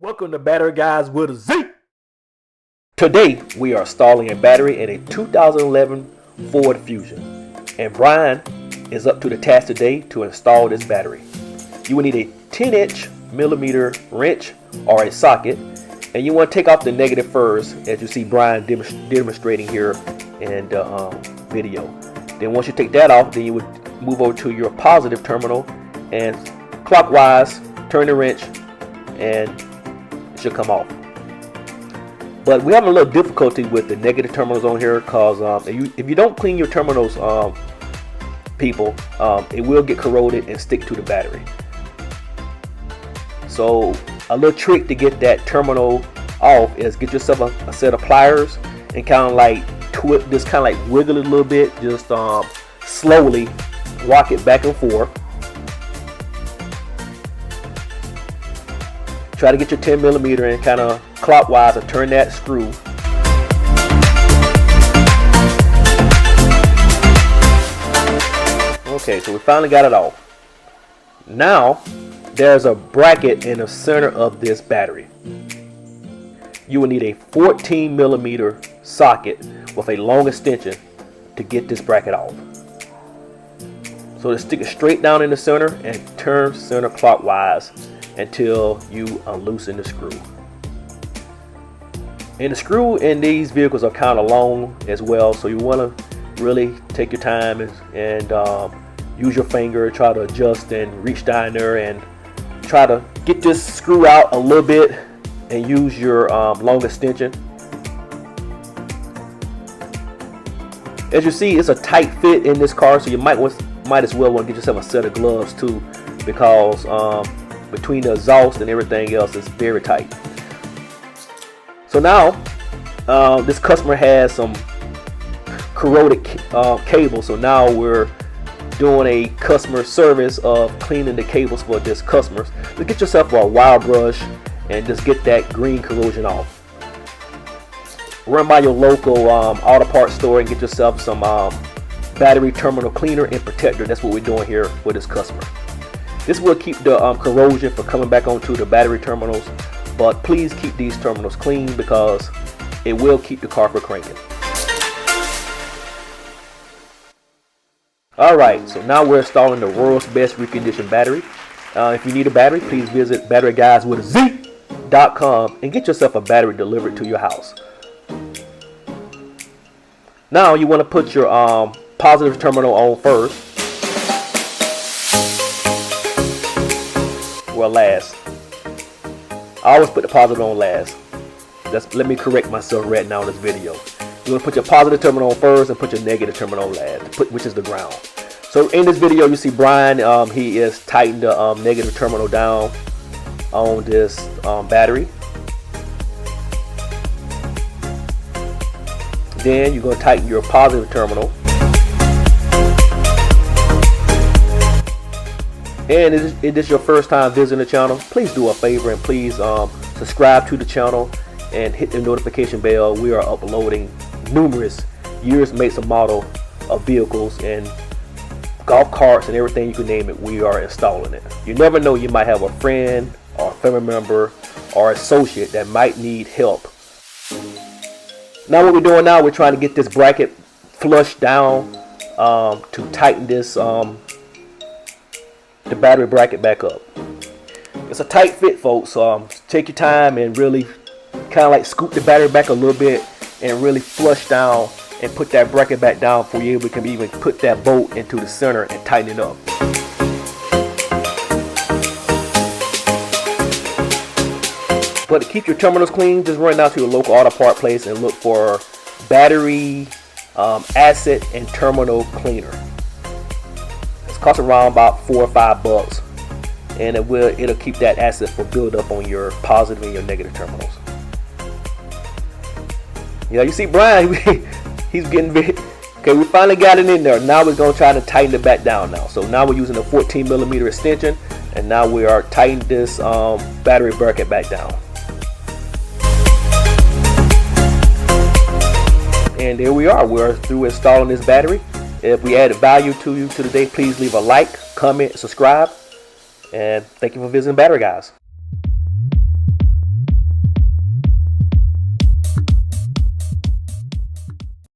Welcome to Battery Guys with a Z. Today we are installing a battery in a 2011 Ford Fusion, and Brian is up to the task today to install this battery. You will need a 10-inch millimeter wrench or a socket, and you want to take off the negative first, as you see Brian demonstrating here in the video. Then once you take that off, then you would move over to your positive terminal and clockwise turn the wrench, and it should come off. But we have a little difficulty with the negative terminals on here because if you don't clean your terminals, people, it will get corroded and stick to the battery. So a little trick to get that terminal off is get yourself a set of pliers and kind of like just kind of like wiggle it a little bit, just slowly rock it back and forth. Try to get your 10 millimeter and kind of clockwise and turn that screw. Okay, so we finally got it off. Now there's a bracket in the center of this battery. You will need a 14 millimeter socket with a long extension to get this bracket off. So to stick it straight down in the center and turn center clockwise until you unloosen the screw. And the screw in these vehicles are kind of long as well, so you want to really take your time and use your finger, try to adjust and reach down there and try to get this screw out a little bit and use your long extension. As you see, it's a tight fit in this car, so you might as well want to get yourself a set of gloves too, because between the exhaust and everything else, it's very tight. So now this customer has some corroded cable, so now we're doing a customer service of cleaning the cables for this customer. So get yourself a wire brush and just get that green corrosion off. Run by your local auto parts store and get yourself some battery terminal cleaner and protector. That's what we're doing here with this customer. This will keep the corrosion from coming back onto the battery terminals, but please keep these terminals clean because it will keep the car from cranking. Alright, so now we're installing the world's best reconditioned battery. If you need a battery, please visit batteryguyswithaz.com and get yourself a battery delivered to your house. Now you want to put your positive terminal on first. Well, last. I always put the positive on last. Let me correct myself right now in this video. You want to put your positive terminal on first and put your negative terminal on last, which is the ground. So in this video, you see Brian, he is tightened the negative terminal down on this battery. Then you're going to tighten your positive terminal. And if it is your first time visiting the channel, please do a favor and please subscribe to the channel and hit the notification bell. We are uploading numerous years, makes, and model of vehicles and golf carts and everything you can name it. We are installing it. You never know, you might have a friend or a family member or associate that might need help. Now what we're doing now, we're trying to get this bracket flushed down to tighten this the battery bracket back up. It's a tight fit, folks, so take your time and really kind of like scoop the battery back a little bit and really flush down and put that bracket back down for you. We can even put that bolt into the center and tighten it up. But to keep your terminals clean, just run down to your local auto part place and look for battery asset and terminal cleaner. It's cost around about $4 or $5, and it'll keep that asset for build up on your positive and your negative terminals. Yeah, you see Brian, he's getting big. Okay, we finally got it in there. Now we're going to try to tighten it back down now. So now we're using a 14 millimeter extension, and now we are tightening this battery bracket back down. And there we are. We're through installing this battery. If we added value to you today, please leave a like, comment, subscribe, and thank you for visiting Battery Guys.